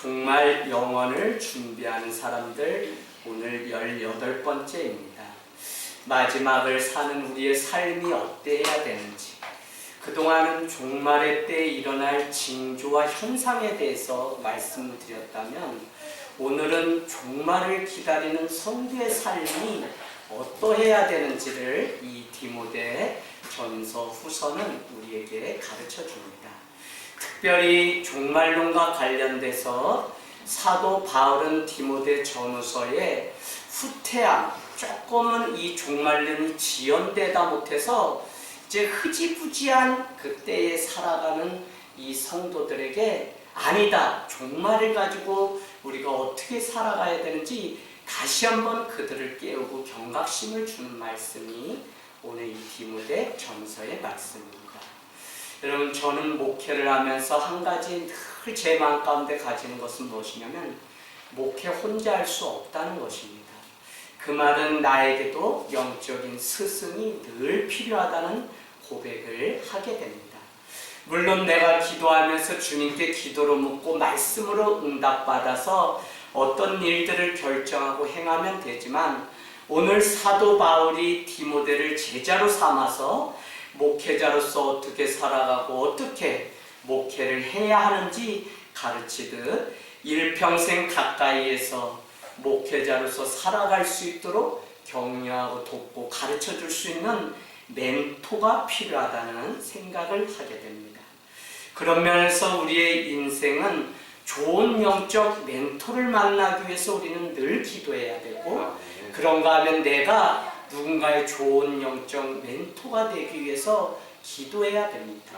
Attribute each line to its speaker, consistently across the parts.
Speaker 1: 종말 영원을 준비하는 사람들, 오늘 18번째입니다. 마지막을 사는 우리의 삶이 어때야 되는지, 그동안은 종말의 때에 일어날 징조와 현상에 대해서 말씀을 드렸다면, 오늘은 종말을 기다리는 성도의 삶이 어떠해야 되는지를 이 디모데 전서 후서는 우리에게 가르쳐 줍니다. 특별히 종말론과 관련돼서 사도 바울은 디모데 전후서에 후퇴함, 조금은 이 종말론이 지연되다 못해서 이제 흐지부지한 그때에 살아가는 이 성도들에게 아니다, 종말을 가지고 우리가 어떻게 살아가야 되는지 다시 한번 그들을 깨우고 경각심을 주는 말씀이 오늘 이 디모데 전서의 말씀입니다. 여러분, 저는 목회를 하면서 한 가지 늘 제 마음 가운데 가지는 것은 무엇이냐면, 목회 혼자 할 수 없다는 것입니다. 그 말은 나에게도 영적인 스승이 늘 필요하다는 고백을 하게 됩니다. 물론 내가 기도하면서 주님께 기도로 묻고 말씀으로 응답받아서 어떤 일들을 결정하고 행하면 되지만, 오늘 사도 바울이 디모데를 제자로 삼아서 목회자로서 어떻게 살아가고 어떻게 목회를 해야 하는지 가르치듯 일평생 가까이에서 목회자로서 살아갈 수 있도록 격려하고 돕고 가르쳐 줄 수 있는 멘토가 필요하다는 생각을 하게 됩니다. 그런 면에서 우리의 인생은 좋은 영적 멘토를 만나기 위해서 우리는 늘 기도해야 되고, 그런가 하면 내가 누군가의 좋은 영적 멘토가 되기 위해서 기도해야 됩니다.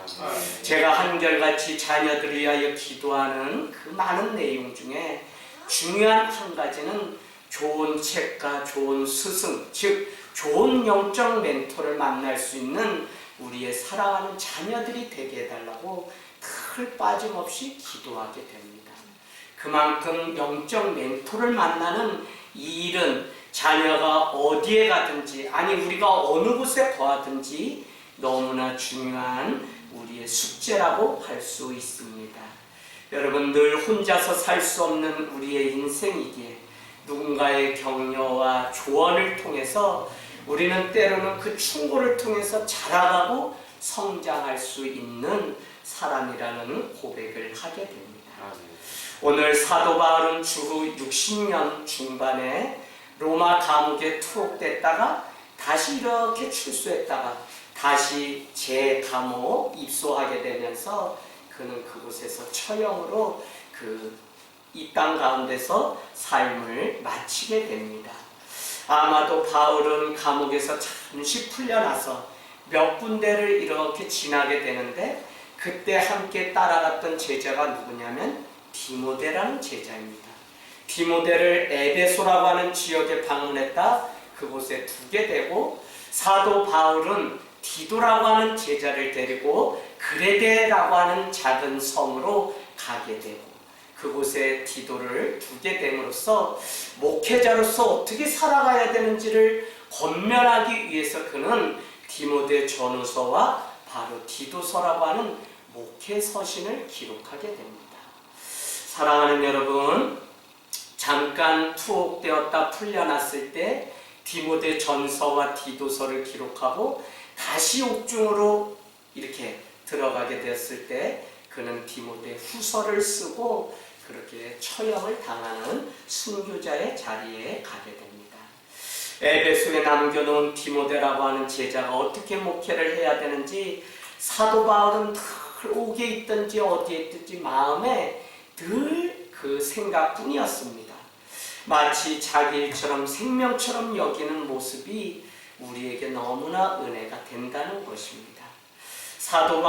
Speaker 1: 제가 한결같이 자녀들을 위하여 기도하는 그 많은 내용 중에 중요한 한 가지는 좋은 책과 좋은 스승, 즉 좋은 영적 멘토를 만날 수 있는 우리의 사랑하는 자녀들이 되게 해달라고 늘 빠짐없이 기도하게 됩니다. 그만큼 영적 멘토를 만나는 이 일은 자녀가 어디에 가든지, 아니 우리가 어느 곳에 거하든지 너무나 중요한 우리의 숙제라고 할 수 있습니다. 여러분, 늘 혼자서 살 수 없는 우리의 인생이기에 누군가의 격려와 조언을 통해서 우리는 때로는 그 충고를 통해서 자라가고 성장할 수 있는 사람이라는 고백을 하게 됩니다. 오늘 사도 바울은 주후 60년 중반에 로마 감옥에 투옥됐다가 다시 이렇게 출소했다가 다시 제 감옥 입소하게 되면서 그는 그곳에서 처형으로 이 땅 가운데서 삶을 마치게 됩니다. 아마도 바울은 감옥에서 잠시 풀려나서 몇 군데를 이렇게 지나게 되는데, 그때 함께 따라갔던 제자가 누구냐면 디모데라는 제자입니다. 디모데를 에베소라고 하는 지역에 방문했다 그곳에 두게 되고, 사도 바울은 디도라고 하는 제자를 데리고 그레데라고 하는 작은 섬으로 가게 되고, 그곳에 디도를 두게 됨으로써 목회자로서 어떻게 살아가야 되는지를 권면하기 위해서 그는 디모데 전후서와 바로 디도서라고 하는 목회 서신을 기록하게 됩니다. 사랑하는 여러분, 잠깐 투옥되었다 풀려났을 때 디모데 전서와 디도서를 기록하고 다시 옥중으로 이렇게 들어가게 되었을 때 그는 디모데 후서를 쓰고 그렇게 처형을 당하는 순교자의 자리에 가게 됩니다. 에베소에 남겨놓은 디모데라고 하는 제자가 어떻게 목회를 해야 되는지 사도 바울은 늘 옥에 있든지 어디에 있든지 마음에 늘 그 생각뿐이었습니다. 마치 자기 일처럼 생명처럼 여기는 모습이 우리에게 너무나 은혜가 된다는 것입니다. 사도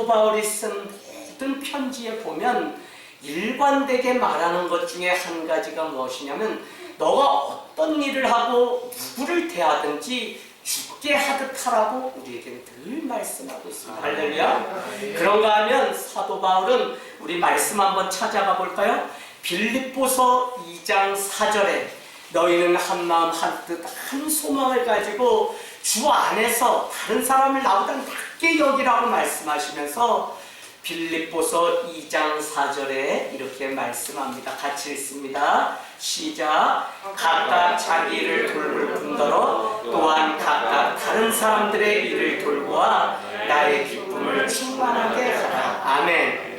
Speaker 1: 바울이 쓴 모든 편지에 보면 일관되게 말하는 것 중에 한 가지가 무엇이냐면, 너가 어떤 일을 하고 누구를 대하든지 죽게 하듯 하라고 우리에게 늘 말씀하고 있습니다. 할렐루야. 그런가 하면 사도 바울은 우리 말씀 한번 찾아가 볼까요? 빌립보서 2장 4절에 너희는 한 마음 한 뜻 한 소망을 가지고 주 안에서 다른 사람을 나보다 낮게 여기라고 말씀하시면서 빌립보서 2장 4절에 이렇게 말씀합니다. 같이 읽습니다. 시작. 각각 자기 일을 돌볼 뿐더러 또한 각각 다른 사람들의 일을 돌보아 나의 기쁨을 충만하게 하라. 아멘.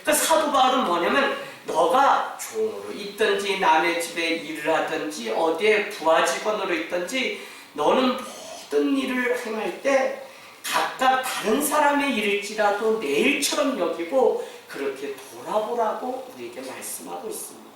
Speaker 1: 그 사도 바울은 뭐냐면 너가 종으로 있든지 남의 집에 일을 하든지 어디에 부하직원으로 있든지 너는 모든 일을 행할 때 각각 다른 사람의 일일지라도 내 일처럼 여기고 그렇게 돌아보라고 우리에게 말씀하고 있습니다.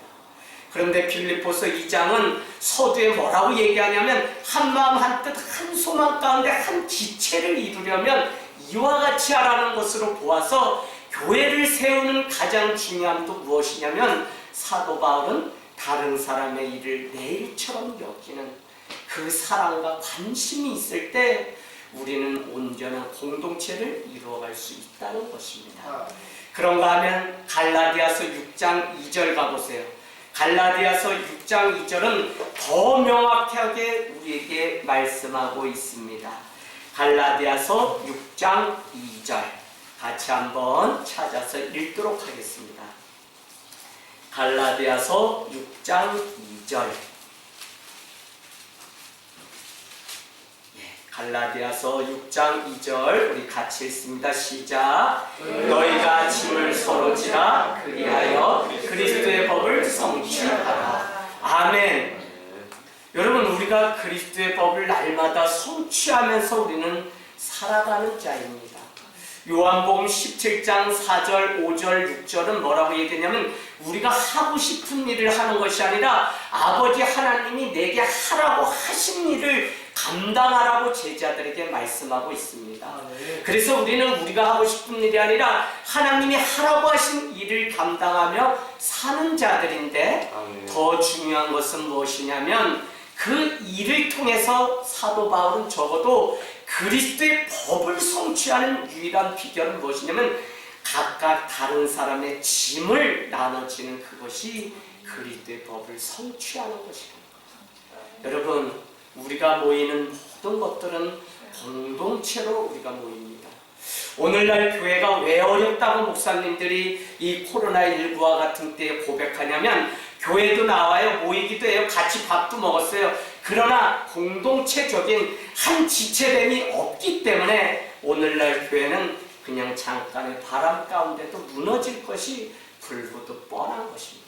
Speaker 1: 그런데 빌립보서 2장은 서두에 뭐라고 얘기하냐면 한마음 한뜻 한 소망 가운데 한 지체를 이루려면 이와 같이 하라는 것으로 보아서 교회를 세우는 가장 중요한 또 무엇이냐면 사도 바울은 다른 사람의 일을 내 일처럼 여기는 그 사랑과 관심이 있을 때 우리는 온전한 공동체를 이루어갈 수 있다는 것입니다. 그런가 하면 갈라디아서 6장 2절 가보세요. 갈라디아서 6장 2절은 더 명확하게 우리에게 말씀하고 있습니다. 갈라디아서 6장 2절 같이 한번 찾아서 읽도록 하겠습니다. 갈라디아서 6장 2절 갈라디아서 6장 2절 우리 같이 읽습니다. 시작. 너희가 짐을 서로 지라 그리하여 그리스도의 법을 성취하라. 아멘. 여러분 우리가 그리스도의 법을 날마다 성취하면서 우리는 살아가는 자입니다. 요한복음 17장 4절 5절 6절은 뭐라고 얘기했냐면 우리가 하고 싶은 일을 하는 것이 아니라 아버지 하나님이 내게 하라고 하신 일을 감당하라고 제자들에게 말씀하고 있습니다. 그래서 우리는 우리가 하고 싶은 일이 아니라 하나님이 하라고 하신 일을 감당하며 사는 자들인데 더 중요한 것은 무엇이냐면 그 일을 통해서 사도 바울은 적어도 그리스도의 법을 성취하는 유일한 비결은 무엇이냐면 각각 다른 사람의 짐을 나눠지는 그것이 그리스도의 법을 성취하는 것입니다. 여러분 우리가 모이는 모든 것들은 공동체로 우리가 모입니다. 오늘날 교회가 왜 어렵다고 목사님들이 이 코로나19와 같은 때에 고백하냐면 교회도 나와요. 모이기도 해요. 같이 밥도 먹었어요. 그러나 공동체적인 한 지체됨이 없기 때문에 오늘날 교회는 그냥 잠깐의 바람 가운데도 무너질 것이 불보듯 뻔한 것입니다.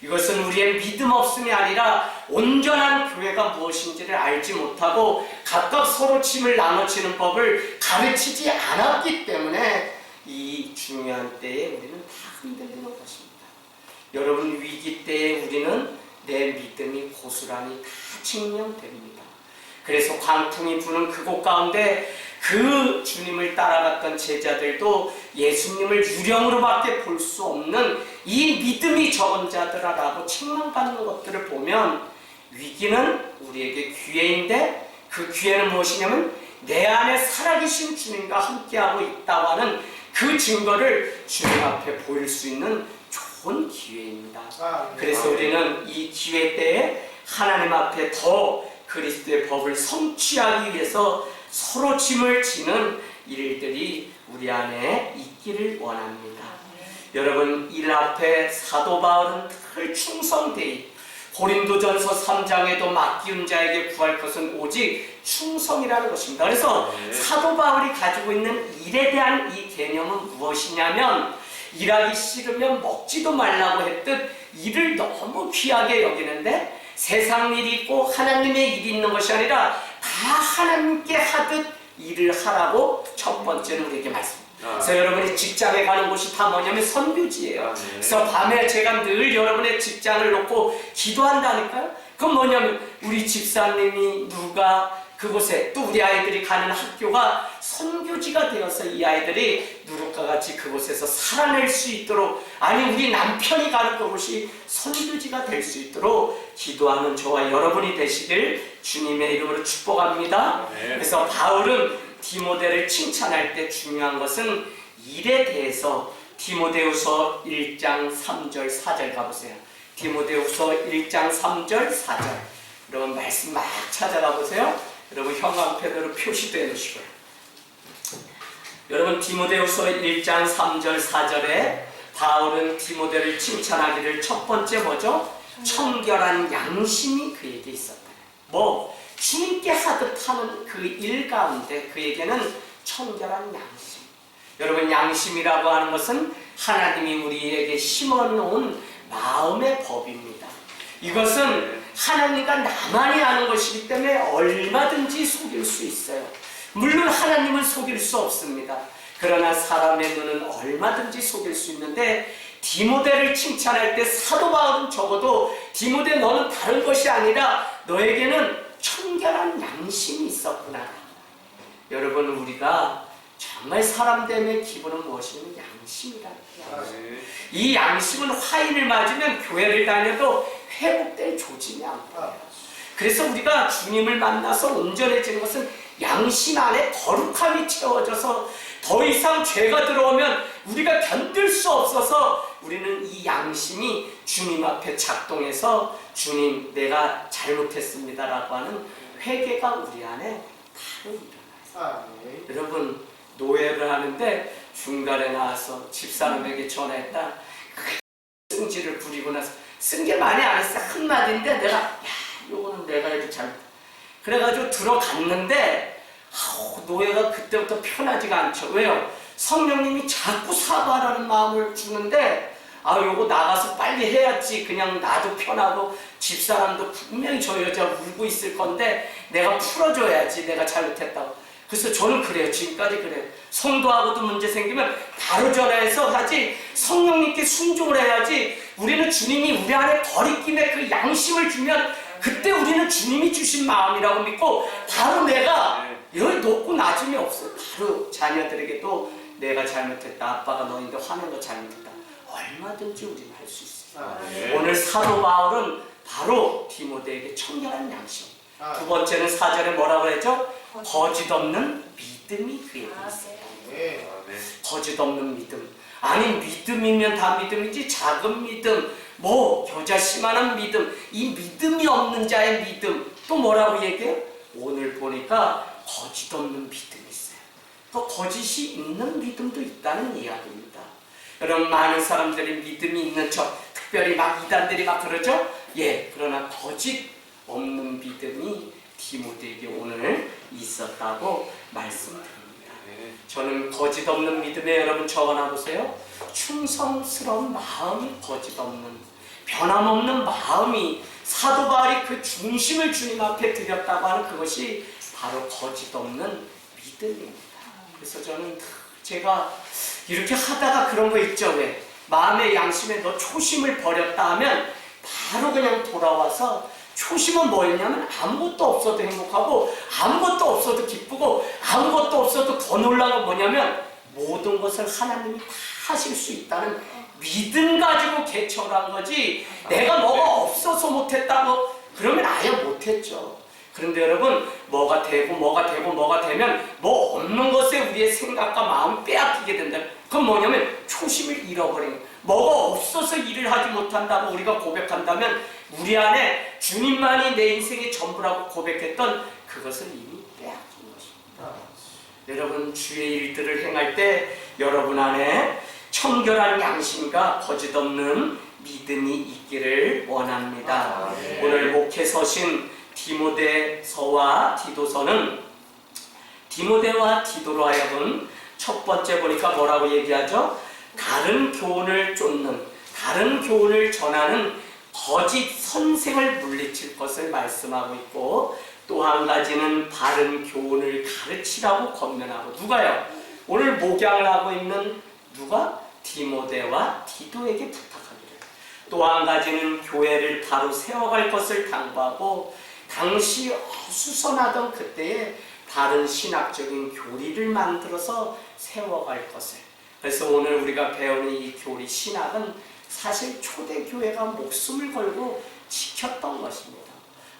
Speaker 1: 이것은 우리의 믿음 없음이 아니라 온전한 교회가 무엇인지를 알지 못하고 각각 서로 짐을 나눠지는 법을 가르치지 않았기 때문에 이 중요한 때에 우리는 다 흔들리는 것입니다. 여러분 위기 때에 우리는 내 믿음이 고스란히 다 증명됩니다. 그래서 광풍이 부는 그곳 가운데 그 주님을 따라갔던 제자들도 예수님을 유령으로밖에 볼 수 없는 이 믿음이 적은 자들아라고 책망받는 것들을 보면 위기는 우리에게 기회인데 그 기회는 무엇이냐면 내 안에 살아계신 주님과 함께하고 있다고 하는 그 증거를 주님 앞에 보일 수 있는 좋은 기회입니다. 그래서 우리는 이 기회 때에 하나님 앞에 더 그리스도의 법을 성취하기 위해서 서로 짐을 지는 일들이 우리 안에 있기를 원합니다. 여러분 일 앞에 사도 바울은 늘 충성되이 고린도전서 3장에도 맡기운 자에게 구할 것은 오직 충성이라는 것입니다. 그래서 사도 바울이 가지고 있는 일에 대한 이 개념은 무엇이냐면 일하기 싫으면 먹지도 말라고 했듯 일을 너무 귀하게 여기는데 세상 일이 있고 하나님의 일이 있는 것이 아니라 다 하나님께 하듯 일을 하라고 첫 번째는 우리에게 말씀합니다. 그래서 여러분이 직장에 가는 곳이 다 뭐냐면 선교지예요. 그래서 밤에 제가 늘 여러분의 직장을 놓고 기도한다니까요. 그건 뭐냐면 우리 집사님이 누가 그곳에 또 우리 아이들이 가는 학교가 선교지가 되어서 이 아이들이 누룩과 같이 그곳에서 살아낼 수 있도록 아니 우리 남편이 가는 그곳이 선교지가 될 수 있도록 기도하는 저와 여러분이 되시길 주님의 이름으로 축복합니다. 그래서 바울은 디모데를 칭찬할 때 중요한 것은 일에 대해서 디모데후서 1장 3절 4절 가보세요. 디모데후서 1장 3절 4절 여러분 말씀 막 찾아가 보세요. 여러분 형광펜으로 표시도 해놓으시고요. 여러분 디모데후서 1장 3절 4절에 바울은 디모데를 칭찬하기를 첫 번째 뭐죠? 청결한 양심이 그에게 있었다. 뭐 주님께 하듯 하는 그 일 가운데 그에게는 청결한 양심. 여러분 양심이라고 하는 것은 하나님이 우리에게 심어놓은 마음의 법입니다. 이것은 하나님과 나만이 아는 것이기 때문에 얼마든지 속일 수 있어요. 물론 하나님은 속일 수 없습니다. 그러나 사람의 눈은 얼마든지 속일 수 있는데 디모데를 칭찬할 때 사도 바울은 적어도 디모데 너는 다른 것이 아니라 너에게는 청결한 양심이 있었구나. 여러분 우리가 정말 사람됨의 기본은 무엇이냐면 양심이다. 이 양심은 화인을 맞으면 교회를 다녀도 회복될 조짐이 안 보여요. 그래서 우리가 주님을 만나서 온전해지는 것은 양심 안에 거룩함이 채워져서 더 이상 죄가 들어오면 우리가 견딜 수 없어서 우리는 이 양심이 주님 앞에 작동해서 주님 내가 잘못했습니다 라고 하는 회개가 우리 안에 바로 일어나요. 여러분 노예를 하는데 중간에 나와서 집사람에게 전화했다. 승질을 부리고 나서 쓴 게 많이 안 했어. 한마디인데 내가 야 요거는 내가 해도 잘 그래가지고 들어갔는데 노예가 그때부터 편하지가 않죠. 왜요? 성령님이 자꾸 사과하라는 마음을 주는데 요거 나가서 빨리 해야지. 그냥 나도 편하고 집사람도 분명히 저 여자 울고 있을 건데 내가 풀어줘야지. 내가 잘못했다고. 그래서 저는 그래요. 지금까지 그래요. 성도하고도 문제 생기면 바로 전화해서 하지. 성령님께 순종을 해야지. 우리는 주님이 우리 안에 거리낌에 그 양심을 주면 그때 우리는 주님이 주신 마음이라고 믿고 바로 내가 여기 높고 낮음이 없어요. 바로 자녀들에게도 내가 잘못했다. 아빠가 너희인데 화낸 거 잘못했다. 얼마든지 우리는 할 수 있어요. 오늘 사도 바울은 바로 디모데에게 청결한 양심. 두 번째는 4절에 뭐라고 했죠? 거짓 없는 믿음이 그에게 있어요. 거짓 없는 믿음. 아니 믿음이면 다 믿음이지 작은 믿음, 뭐 겨자씨만한 믿음, 이 믿음이 없는 자의 믿음. 또 뭐라고 얘기해요? 오늘 보니까 거짓 없는 믿음이 있어요. 또 거짓이 있는 믿음도 있다는 이야기입니다. 여러분 많은 사람들이 믿음이 있는 척, 특별히 막 이단들이 막 그러죠? 그러나 거짓 없는 믿음이 디모데에게 오늘 있었다고 말씀드립니다. 저는 거짓 없는 믿음에 여러분 적어놔 보세요. 충성스러운 마음이 거짓 없는, 변함없는 마음이 사도 바울이 그 중심을 주님 앞에 드렸다고 하는 그것이 바로 거짓 없는 믿음입니다. 그래서 저는 제가 이렇게 하다가 그런 거 있죠. 왜? 마음의 양심에 너 초심을 버렸다 하면 바로 그냥 돌아와서 초심은 뭐였냐면 아무것도 없어도 행복하고 아무것도 없어도 기쁘고 아무것도 없어도 더 놀라운 건 뭐냐면 모든 것을 하나님이 다 하실 수 있다는 믿음 가지고 개척한 거지 내가 뭐가 없어서 못했다고 그러면 아예 못했죠. 그런데 여러분 뭐가 되면 뭐 없는 것에 우리의 생각과 마음을 빼앗기게 된다. 그건 뭐냐면 초심을 잃어버린 거예요. 뭐가 없어서 일을 하지 못한다고 우리가 고백한다면 우리 안에 주님만이 내 인생의 전부라고 고백했던 그것을 이미 빼앗긴 것입니다. 여러분 주의 일들을 행할 때 여러분 안에 청결한 양심과 거짓 없는 믿음이 있기를 원합니다. 오늘 목회 서신 디모데서와 디도서는 디모데와 디도로 하여금 첫 번째 보니까 뭐라고 얘기하죠? 다른 교훈을 쫓는, 다른 교훈을 전하는 거짓 선생을 물리칠 것을 말씀하고 있고 또 한 가지는 바른 교훈을 가르치라고 권면하고 누가요? 오늘 목양을 하고 있는 누가? 디모데와 디도에게 부탁하기를. 또 한 가지는 교회를 바로 세워갈 것을 당부하고 당시 어수선하던 그때에 바른 신학적인 교리를 만들어서 세워갈 것을. 그래서 오늘 우리가 배우는 이 교리 신학은 사실 초대교회가 목숨을 걸고 지켰던 것입니다.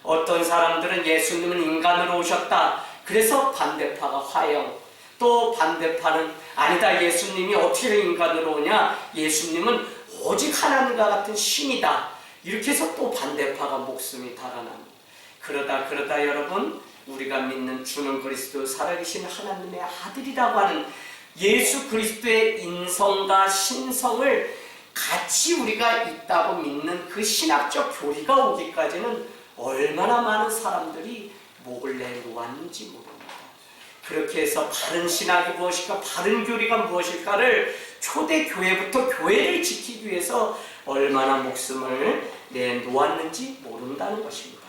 Speaker 1: 어떤 사람들은 예수님은 인간으로 오셨다. 그래서 반대파가 화형. 또 반대파는 아니다. 예수님이 어떻게 인간으로 오냐. 예수님은 오직 하나님과 같은 신이다. 이렇게 해서 또 반대파가 목숨이 달아납니다. 그러다 여러분 우리가 믿는 주는 그리스도 살아계신 하나님의 아들이라고 하는 예수 그리스도의 인성과 신성을 같이 우리가 있다고 믿는 그 신학적 교리가 오기까지는 얼마나 많은 사람들이 목을 내놓았는지 모릅니다. 그렇게 해서 바른 신학이 무엇일까, 바른 교리가 무엇일까를 초대교회부터 교회를 지키기 위해서 얼마나 목숨을 내놓았는지 모른다는 것입니다.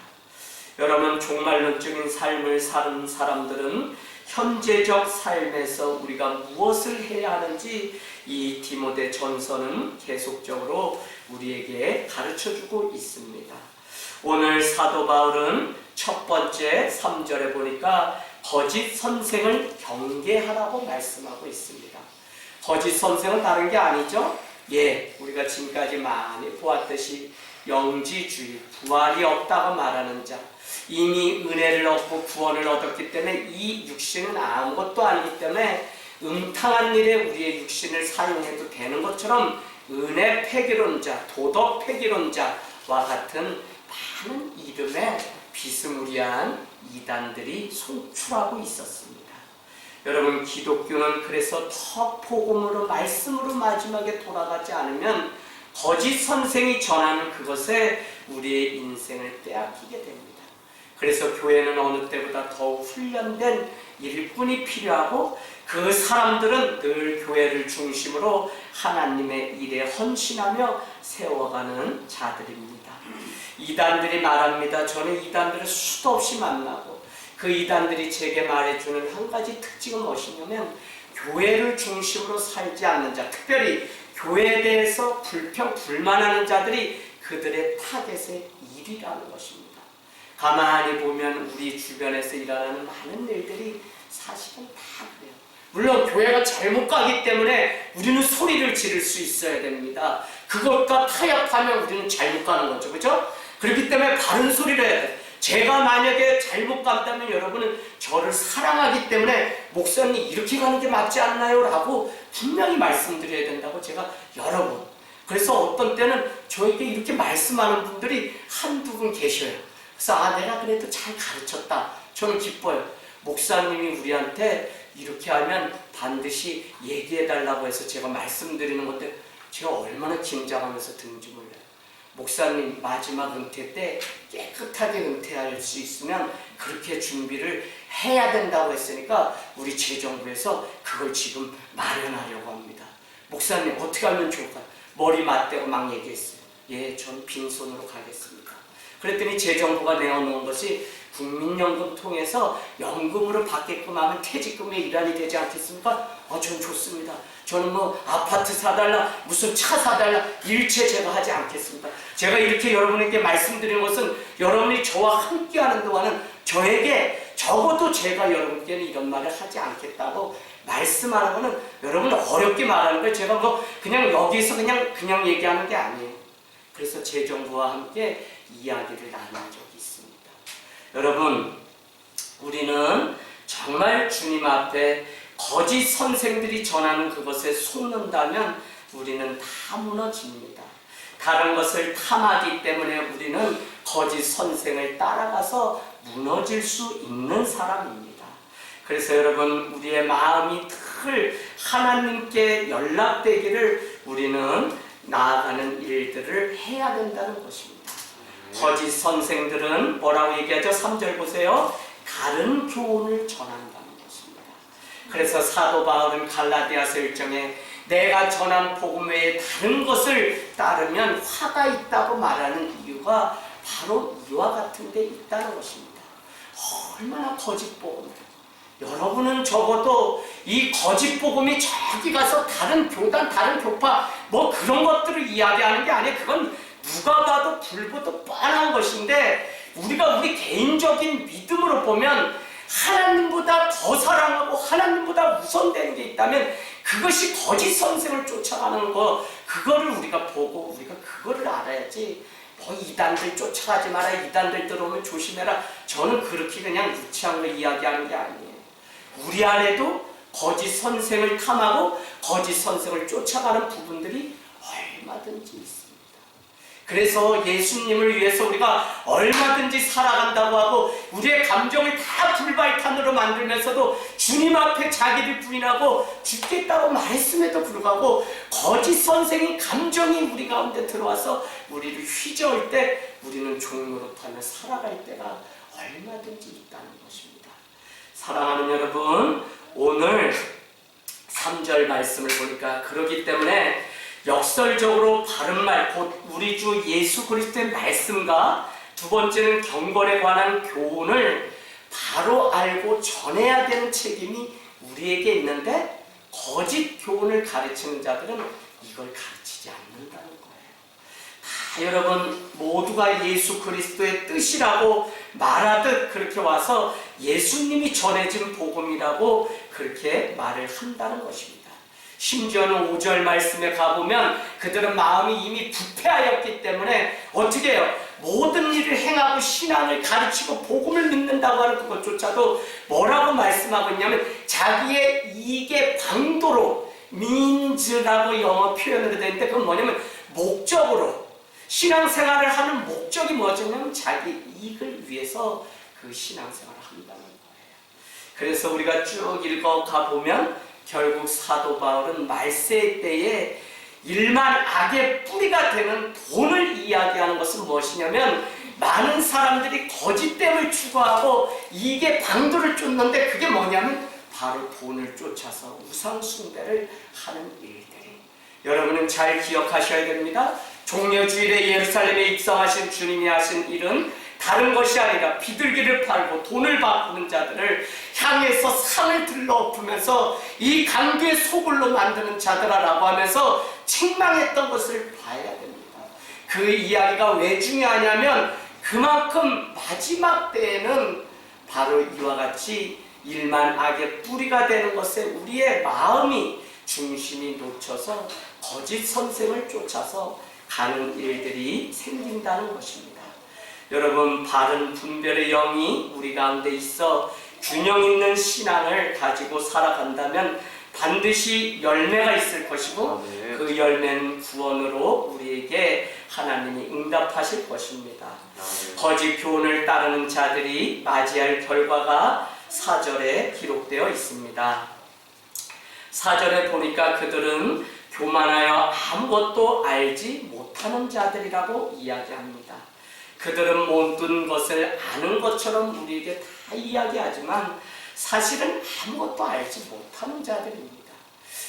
Speaker 1: 여러분, 종말론적인 삶을 사는 사람들은 현재적 삶에서 우리가 무엇을 해야 하는지 이 디모데 전서는 계속적으로 우리에게 가르쳐주고 있습니다. 오늘 사도 바울은 첫 번째 3절에 보니까 거짓 선생을 경계하라고 말씀하고 있습니다. 거짓 선생은 다른 게 아니죠. 우리가 지금까지 많이 보았듯이 영지주의, 부활이 없다고 말하는 자, 이미 은혜를 얻고 구원을 얻었기 때문에 이 육신은 아무것도 아니기 때문에 음탕한 일에 우리의 육신을 사용해도 되는 것처럼 은혜 폐기론자, 도덕 폐기론자와 같은 많은 이름의 비스무리한 이단들이 송출하고 있었습니다. 여러분, 기독교는 그래서 더 복음으로, 말씀으로 마지막에 돌아가지 않으면 거짓 선생이 전하는 그것에 우리의 인생을 빼앗기게 됩니다. 그래서 교회는 어느 때보다 더욱 훈련된 일꾼이 필요하고, 그 사람들은 늘 교회를 중심으로 하나님의 일에 헌신하며 세워가는 자들입니다. 이단들이 말합니다. 저는 이단들을 수도 없이 만나고, 그 이단들이 제게 말해주는 한 가지 특징은 무엇이냐면, 교회를 중심으로 살지 않는 자, 특별히 교회에 대해서 불만하는 자들이 그들의 타겟의 일이라는 것입니다. 가만히 보면 우리 주변에서 일어나는 많은 일들이 사실은 다 그래요. 물론 교회가 잘못 가기 때문에 우리는 소리를 지를 수 있어야 됩니다. 그것과 타협하면 우리는 잘못 가는 거죠. 그렇죠? 그렇기 때문에 바른 소리를 해야 돼요. 제가 만약에 잘못 간다면 여러분은 저를 사랑하기 때문에 목사님 이렇게 가는 게 맞지 않나요? 라고 분명히 말씀드려야 된다고 제가 여러 번, 그래서 어떤 때는 저에게 이렇게 말씀하는 분들이 한두 분 계셔요. 그래서 내가 그래도 잘 가르쳤다, 저는 기뻐요. 목사님이 우리한테 이렇게 하면 반드시 얘기해달라고 해서 제가 말씀드리는 건데 제가 얼마나 긴장하면서 듣는지 몰라요. 목사님 마지막 은퇴 때 깨끗하게 은퇴할 수 있으면 그렇게 준비를 해야 된다고 했으니까 우리 재정부에서 그걸 지금 마련하려고 합니다. 목사님 어떻게 하면 좋을까요? 머리 맞대고 막 얘기했어요. 전 빈손으로 가겠습니다. 그랬더니 재정부가 내어놓은 것이 국민연금 통해서 연금으로 받게끔 하면 퇴직금의 일환이 되지 않겠습니까? 전 좋습니다. 저는 뭐 아파트 사달라, 무슨 차 사달라, 일체 제가 하지 않겠습니다. 제가 이렇게 여러분에게 말씀드리는 것은 여러분이 저와 함께하는 동안은 저에게 적어도 제가 여러분께는 이런 말을 하지 않겠다고 말씀하는 것은 여러분 어렵게 말하는 거예요. 제가 뭐 그냥 여기서 그냥 얘기하는 게 아니에요. 그래서 재정부와 함께 이야기를 나눈 적이 있습니다. 여러분, 우리는 정말 주님 앞에 거짓 선생들이 전하는 그것에 속는다면 우리는 다 무너집니다. 다른 것을 탐하기 때문에 우리는 거짓 선생을 따라가서 무너질 수 있는 사람입니다. 그래서 여러분, 우리의 마음이 늘 하나님께 연락되기를 우리는 나아가는 일들을 해야 된다는 것입니다. 거짓 선생들은 뭐라고 얘기하죠? 3절 보세요. 다른 교훈을 전한다는 것입니다. 그래서 사도 바울은 갈라디아서 1장에 내가 전한 복음 외에 다른 것을 따르면 화가 있다고 말하는 이유가 바로 이와 같은 데 있다는 것입니다. 얼마나 거짓 복음. 여러분은 적어도 이 거짓 복음이 저기 가서 다른 교단, 다른 교파 뭐 그런 것들을 이야기하는 게 아니에요. 그건 누가 봐도 불보듯 뻔한 것인데, 우리가 우리 개인적인 믿음으로 보면 하나님보다 더 사랑하고 하나님보다 우선되는 게 있다면 그것이 거짓 선생을 쫓아가는 거, 그거를 우리가 보고 우리가 그거를 알아야지. 뭐 이단들 쫓아가지 마라, 이단들 들어오면 조심해라, 저는 그렇게 그냥 유치한 거 이야기하는 게 아니에요. 우리 안에도 거짓 선생을 탐하고 거짓 선생을 쫓아가는 부분들이 얼마든지 있습니다. 그래서 예수님을 위해서 우리가 얼마든지 살아간다고 하고 우리의 감정을 다 불발탄으로 만들면서도 주님 앞에 자기를 부인하고 죽겠다고 말했음에도 불구하고 거짓 선생이 감정이 우리 가운데 들어와서 우리를 휘저을 때 우리는 종노릇하며 살아갈 때가 얼마든지 있다는 것입니다. 사랑하는 여러분, 오늘 3절 말씀을 보니까 그러기 때문에 역설적으로 바른 말, 곧 우리 주 예수 그리스도의 말씀과 두 번째는 경건에 관한 교훈을 바로 알고 전해야 되는 책임이 우리에게 있는데, 거짓 교훈을 가르치는 자들은 이걸 가르치지 않는다는 거예요. 다 여러분 모두가 예수 그리스도의 뜻이라고 말하듯 그렇게 와서 예수님이 전해진 복음이라고 그렇게 말을 한다는 것입니다. 심지어는 5절 말씀에 가보면 그들은 마음이 이미 부패하였기 때문에 어떻게 해요? 모든 일을 행하고 신앙을 가르치고 복음을 믿는다고 하는 그것조차도 뭐라고 말씀하고 있냐면 자기의 이익의 방도로, means라고 영어 표현으로 되는데 그건 뭐냐면 목적으로, 신앙생활을 하는 목적이 뭐냐면 자기 이익을 위해서 그 신앙생활을 한다는 거예요. 그래서 우리가 쭉 읽어가 보면 결국 사도 바울은 말세 때에 일만 악의 뿌리가 되는 돈을 이야기하는 것은 무엇이냐면, 많은 사람들이 거짓됨을 추구하고 이익의 방도를 쫓는데 그게 뭐냐면 바로 돈을 쫓아서 우상 숭배를 하는 일들이. 여러분은 잘 기억하셔야 됩니다. 종려주일에 예루살렘에 입성하신 주님이 하신 일은 다른 것이 아니라 비둘기를 팔고 돈을 바꾸는 자들을 향해서 산을 들러엎으면서 이 강도의 소굴로 만드는 자들아라고 하면서 책망했던 것을 봐야 됩니다. 그 이야기가 왜 중요하냐면 그만큼 마지막 때에는 바로 이와 같이 일만 악의 뿌리가 되는 것에 우리의 마음이 중심이 놓쳐서 거짓 선생을 쫓아서 가는 일들이 생긴다는 것입니다. 여러분, 바른 분별의 영이 우리 가운데 있어 균형 있는 신앙을 가지고 살아간다면 반드시 열매가 있을 것이고 그 열매는 구원으로 우리에게 하나님이 응답하실 것입니다. 거짓 교훈을 따르는 자들이 맞이할 결과가 4절에 기록되어 있습니다. 4절에 보니까 그들은 교만하여 아무것도 알지 못하는 자들이라고 이야기합니다. 그들은 모든 것을 아는 것처럼 우리에게 다 이야기하지만 사실은 아무것도 알지 못하는 자들입니다.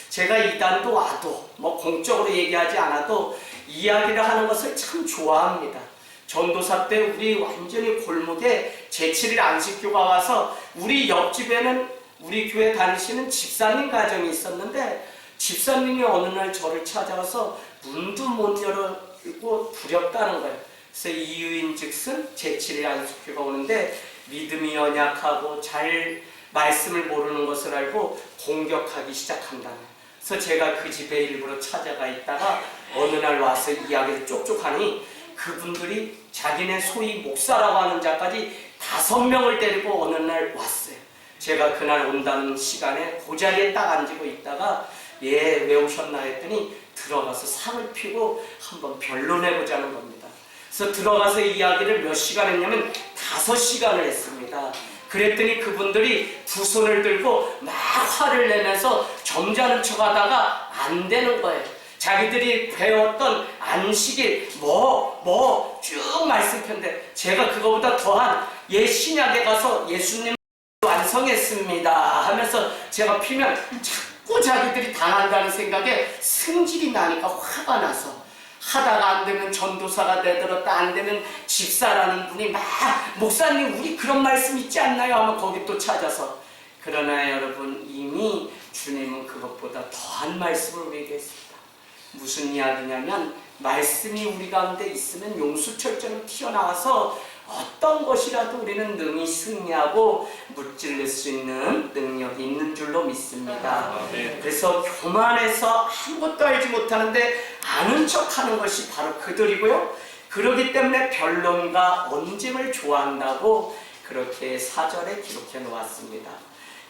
Speaker 1: 제가 이단도 와도 공적으로 얘기하지 않아도 이야기를 하는 것을 참 좋아합니다. 전도사 때 우리 완전히 골목에 제7일 안식교가 와서 우리 옆집에는 우리 교회 다니시는 집사님 가정이 있었는데, 집사님이 어느 날 저를 찾아와서 문도 못 열고 두렵다는 거예요. 그래서 이유인즉슨 제7일 안식교가 오는데 믿음이 연약하고 잘 말씀을 모르는 것을 알고 공격하기 시작한다는. 그래서 제가 그 집에 일부러 찾아가 있다가 어느 날 와서 이야기를 쪽쪽 하니 그분들이 자기네 소위 목사라고 하는 자까지 5명을 데리고 어느 날 왔어요. 제가 그날 온다는 시간에 그 자리에 딱 앉고 있다가 왜 오셨나 했더니 들어가서 상을 피고 한번 변론해보자는 겁니다. 그래서 들어가서 이야기를 몇 시간 했냐면 5시간을 했습니다. 그랬더니 그분들이 두 손을 들고 막 화를 내면서 점잖은 척 하다가 안 되는 거예요. 자기들이 배웠던 안식일 쭉 말씀편데 제가 그거보다 더한 신약에 가서 예수님 완성했습니다 하면서 제가 피면 자꾸 자기들이 당한다는 생각에 승질이 나니까 화가 나서 하다가 안 되면 전도사가 내들었다, 안 되면 집사라는 분이 막 목사님 우리 그런 말씀 있지 않나요? 하면 거기 또 찾아서. 그러나 여러분, 이미 주님은 그것보다 더한 말씀을 우리에게 했습니다. 무슨 이야기냐면 말씀이 우리 가운데 있으면 용수철처럼 튀어나와서 어떤 것이라도 우리는 능히 승리하고 무찔릴 수 있는 능력이 있는 줄로 믿습니다. 그래서 교만해서 아무것도 알지 못하는데 아는 척하는 것이 바로 그들이고요. 그렇기 때문에 변론과 언쟁을 좋아한다고 그렇게 4절에 기록해 놓았습니다.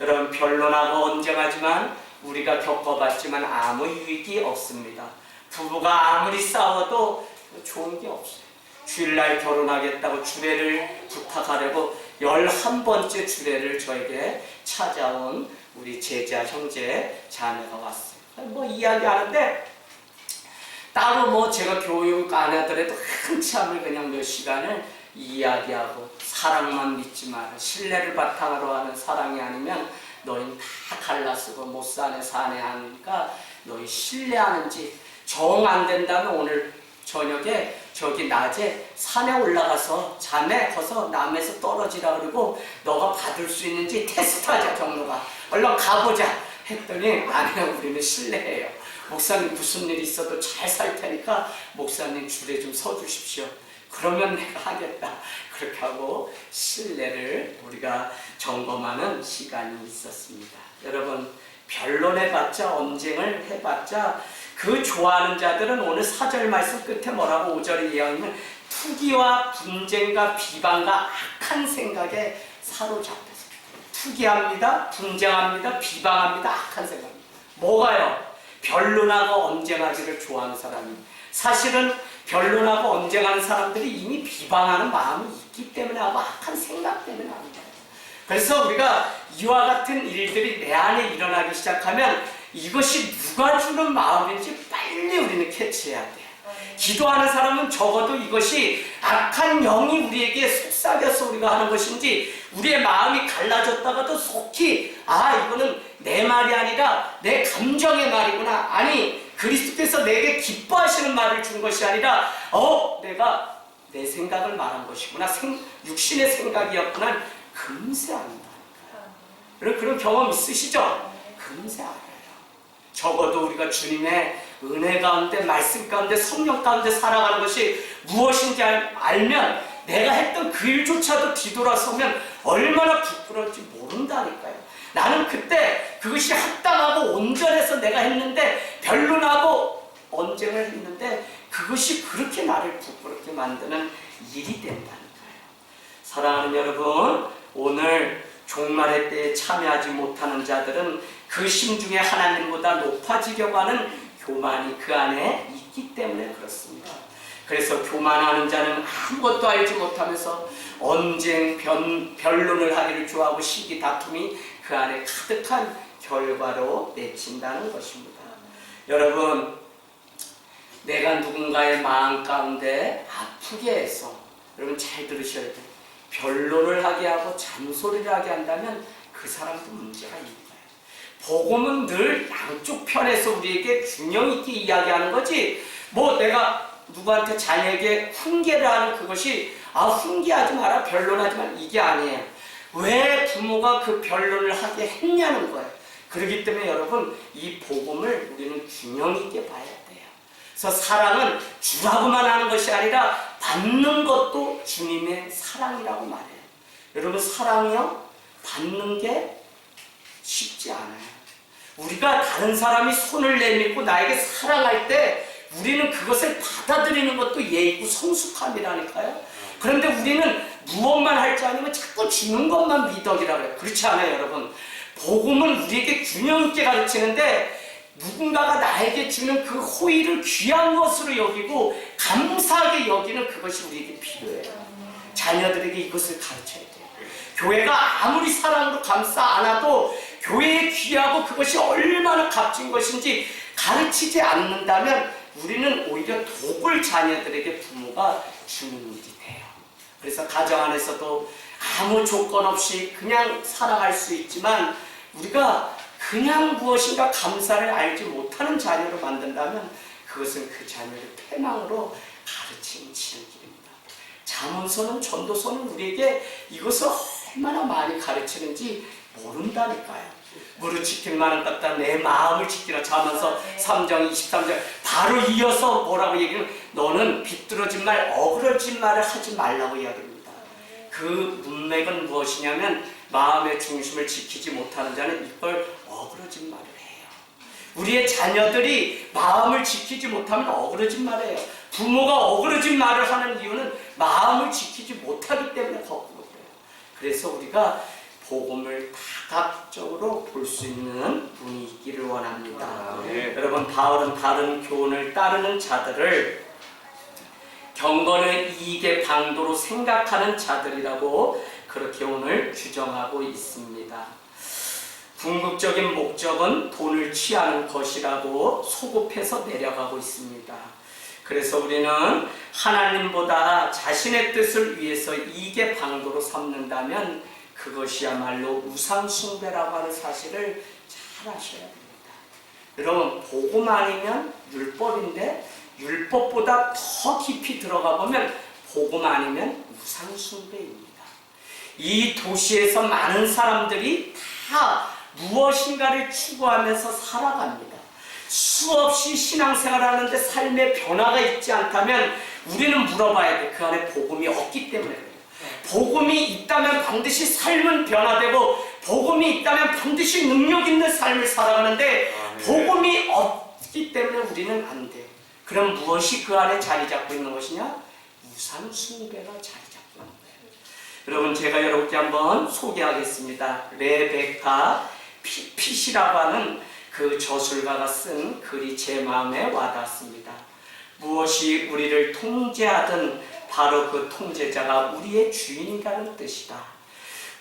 Speaker 1: 여러분, 변론하고 언쟁하지만 우리가 겪어봤지만 아무 유익이 없습니다. 부부가 아무리 싸워도 좋은 게 없어요. 주일날 결혼하겠다고 주례를 부탁하려고 11번째 주례를 저에게 찾아온 우리 제자, 형제, 자매가 왔어요. 뭐 이야기하는데 따로 뭐 제가 교육 안 하더라도 한참을 그냥 몇 시간을 이야기하고 사랑만 믿지 마라. 신뢰를 바탕으로 하는 사랑이 아니면 너희는 다 갈라쓰고 못 사네 사네 하니까 너희 신뢰하는지 정 안 된다면 오늘 저녁에 저기 낮에 산에 올라가서 자매 거서 남에서 떨어지라 그러고 너가 받을 수 있는지 테스트하자 경로가 얼른 가보자 했더니 아니요 우리는 신뢰해요. 목사님 무슨 일 있어도 잘 살 테니까 목사님 줄에 좀 서주십시오. 그러면 내가 하겠다. 그렇게 하고 신뢰를 우리가 점검하는 시간이 있었습니다. 여러분 변론해봤자 언쟁을 해봤자 그 좋아하는 자들은 오늘 4절 말씀 끝에 뭐라고 5절에 이야기하면 투기와 분쟁과 비방과 악한 생각에 사로잡혀서 투기합니다. 분쟁합니다. 비방합니다. 악한 생각입니다. 뭐가요? 변론하고 언쟁하기를 좋아하는 사람이 사실은 변론하고 언쟁하는 사람들이 이미 비방하는 마음이 있기 때문에 하고 악한 생각 때문에 하는 거예요. 그래서 우리가 이와 같은 일들이 내 안에 일어나기 시작하면 이것이 누가 주는 마음인지 빨리 우리는 캐치해야 돼요. 기도하는 사람은 적어도 이것이 악한 영이 우리에게 속삭여서 우리가 하는 것인지 우리의 마음이 갈라졌다가도 속히 이거는 내 말이 아니라 내 감정의 말이구나. 아니 그리스도께서 내게 기뻐하시는 말을 준 것이 아니라 내가 내 생각을 말한 것이구나. 육신의 생각이었구나. 금세 안다니까요. 그런 경험 있으시죠? 금세 알아요. 적어도 우리가 주님의 은혜 가운데 말씀 가운데 성령 가운데 살아가는 것이 무엇인지 알면 내가 했던 그 일조차도 뒤돌아서면 얼마나 부끄러울지 모른다니까요. 나는 그때 그것이 합당하고 온전해서 내가 했는데 변론하고 언쟁을 했는데 그것이 그렇게 나를 부끄럽게 만드는 일이 된다니까요. 사랑하는 여러분, 오늘 종말의 때에 참여하지 못하는 자들은 그 심중에 하나님보다 높아지려고 하는 교만이 그 안에 있기 때문에 그렇습니다. 그래서 교만하는 자는 아무것도 알지 못하면서 언쟁, 변론을 하기를 좋아하고 시기, 다툼이 그 안에 가득한 결과로 맺힌다는 것입니다. 여러분, 내가 누군가의 마음 가운데 아프게 해서 여러분 잘 들으셔야 돼요. 변론을 하게 하고 잔소리를 하게 한다면 그 사람도 문제가 있는 거예요. 복음은 늘 양쪽 편에서 우리에게 균형 있게 이야기하는 거지 뭐 내가 누구한테 자녀에게 훈계를 하는 그것이 훈계하지 마라 변론하지 마라 이게 아니에요. 왜 부모가 그 변론을 하게 했냐는 거예요. 그렇기 때문에 여러분 이 복음을 우리는 균형 있게 봐야 돼요. 그래서 사랑은 주라고만 하는 것이 아니라 받는 것도 주님의 사랑이라고 말해요. 여러분 사랑이요? 받는 게 쉽지 않아요. 우리가 다른 사람이 손을 내밀고 나에게 사랑할 때 우리는 그것을 받아들이는 것도 예의고 성숙함이라니까요. 그런데 우리는 무엇만 할 줄 아니면 자꾸 주는 것만 미덕이라고 해요. 그렇지 않아요 여러분. 복음은 우리에게 균형 있게 가르치는데 누군가가 나에게 주는 그 호의를 귀한 것으로 여기고 감사하게 여기는 그것이 우리에게 필요해요. 자녀들에게 이것을 가르쳐야 돼요. 교회가 아무리 사랑으로 감싸 안아도 교회에 귀하고 그것이 얼마나 값진 것인지 가르치지 않는다면 우리는 오히려 독을 자녀들에게 부모가 주는 일이 돼요. 그래서 가정 안에서도 아무 조건 없이 그냥 살아갈 수 있지만 우리가 그냥 무엇인가 감사를 알지 못하는 자녀로 만든다면 그것은 그 자녀를 패망으로 가르치는 지름길입니다. 잠언서는 전도서는 우리에게 이것을 얼마나 많이 가르치는지 모른다니까요. 무릇 지킬 만한 것다 내 마음을 지키라. 잠언서 3장 23절 바로 이어서 뭐라고 얘기하면 너는 비뚤어진 말 어그러진 말을 하지 말라고 이야기합니다. 그 문맥은 무엇이냐면 마음의 중심을 지키지 못하는 자는 이걸 어그러진 말을 해요. 우리의 자녀들이 마음을 지키지 못하면 어그러진 말을 해요. 부모가 어그러진 말을 하는 이유는 마음을 지키지 못하기 때문에 거꾸로 그래요. 그래서 우리가 복음을 다각적으로 볼 수 있는 분이 있기를 원합니다. 여러분 바울은 다른 교훈을 따르는 자들을 경건의 이익의 방도로 생각하는 자들이라고 그 그렇게 오늘 규정하고 있습니다. 궁극적인 목적은 돈을 취하는 것이라고 소급해서 내려가고 있습니다. 그래서 우리는 하나님보다 자신의 뜻을 위해서 이익의 방도로 삼는다면 그것이야말로 우상숭배라고 하는 사실을 잘 아셔야 됩니다. 여러분, 복음 아니면 율법인데 율법보다 더 깊이 들어가 보면 복음 아니면 우상숭배입니다. 이 도시에서 많은 사람들이 다 무엇인가를 추구하면서 살아갑니다. 수없이 신앙생활하는데 삶의 변화가 있지 않다면 우리는 물어봐야 돼. 그 안에 복음이 없기 때문에 그래요. 복음이 있다면 반드시 삶은 변화되고 복음이 있다면 반드시 능력 있는 삶을 살아가는데 복음이 없기 때문에 우리는 안 돼요. 그럼 무엇이 그 안에 자리 잡고 있는 것이냐? 우상 숭배가 자리 잡고 있는 거예요. 여러분, 제가 여러분께 한번 소개하겠습니다. 레베카 핏이라고 하는 그 저술가가 쓴 글이 제 마음에 와닿았습니다. 무엇이 우리를 통제하든 바로 그 통제자가 우리의 주인이라는 뜻이다.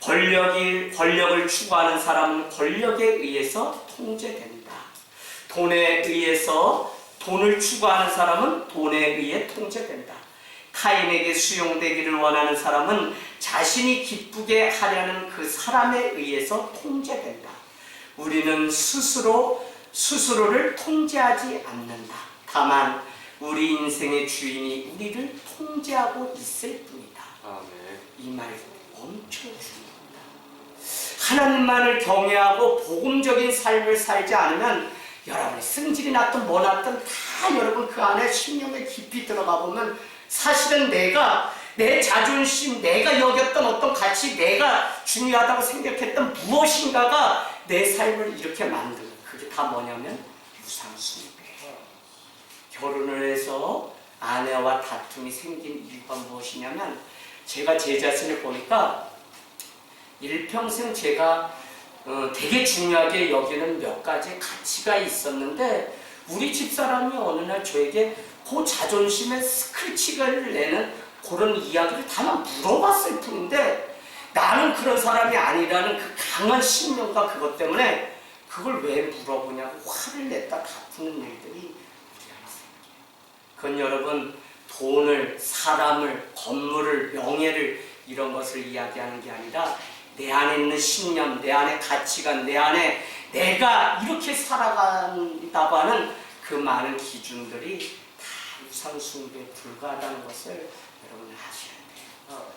Speaker 1: 권력을 추구하는 사람은 권력에 의해서 통제된다. 돈을 추구하는 사람은 돈에 의해 통제된다. 타인에게 수용되기를 원하는 사람은 자신이 기쁘게 하려는 그 사람에 의해서 통제된다. 우리는 스스로를 통제하지 않는다. 다만 우리 인생의 주인이 우리를 통제하고 있을 뿐이다. 이 말 엄청 중요합니다. 하나님만을 경외하고 복음적인 삶을 살지 않으면 여러분의 승질이 났든 뭐 났든 다 여러분 그 안에 심령에 깊이 들어가 보면 사실은 내 자존심, 내가 여겼던 어떤 가치, 내가 중요하다고 생각했던 무엇인가가 내 삶을 이렇게 만드는, 그게 다 뭐냐면 우상숭배예요. 결혼을 해서 아내와 다툼이 생긴 이유가 무엇이냐면 제가 제 자신을 보니까 일평생 제가 되게 중요하게 여기는 몇 가지 가치가 있었는데 우리 집사람이 어느 날 저에게 그 자존심에 스크래치를 내는 그런 이야기를 다 물어봤을 뿐인데 나는 그런 사람이 아니라는 그 강한 신념과 그것 때문에 그걸 왜 물어보냐고 화를 냈다 다투는 일들이 우리 안에 생겨요. 그건 여러분 돈을, 사람을, 건물을, 명예를 이런 것을 이야기하는 게 아니라 내 안에 있는 신념, 내 안에 가치관, 내 안에 내가 이렇게 살아간다고 하는 그 많은 기준들이 다 우상숭배에 불과하다는 것을 여러분 아셔야 돼요.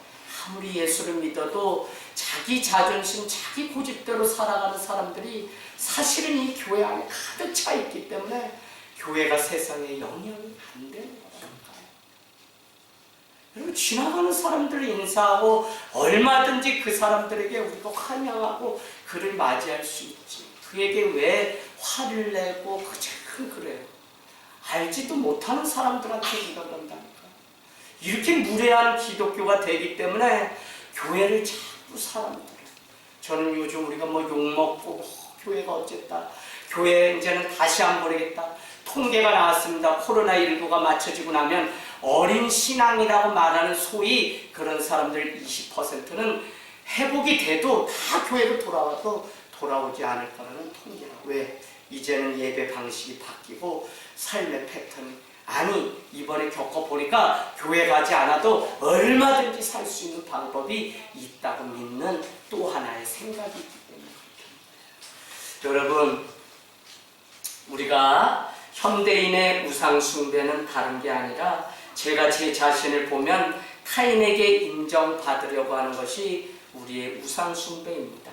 Speaker 1: 아무리 예수를 믿어도 자기 자존심, 자기 고집대로 살아가는 사람들이 사실은 이 교회 안에 가득 차 있기 때문에 교회가 세상에 영향이 안 되는 거예요. 그리고 지나가는 사람들을 인사하고 얼마든지 그 사람들에게 우리가 환영하고 그를 맞이할 수 있지. 그에게 왜 화를 내고 그래요. 알지도 못하는 사람들한테 우리가 그런다니까. 이렇게 무례한 기독교가 되기 때문에 교회를 자꾸 사람들이, 저는 요즘 우리가 뭐 욕먹고 교회가 어쨌다, 교회 이제는 다시 안 보내겠다, 통계가 나왔습니다. 코로나19가 맞춰지고 나면 어린 신앙이라고 말하는 소위 그런 사람들 20%는 회복이 돼도 다 교회로 돌아와도 돌아오지 않을 거라는 통계라. 왜? 이제는 예배 방식이 바뀌고 삶의 패턴이, 아니 이번에 겪어보니까 교회 가지 않아도 얼마든지 살 수 있는 방법이 있다고 믿는 또 하나의 생각이 있기 때문에 그렇게 합니다. 여러분, 우리가 현대인의 우상숭배는 다른 게 아니라 제가 제 자신을 보면 타인에게 인정받으려고 하는 것이 우리의 우상숭배입니다.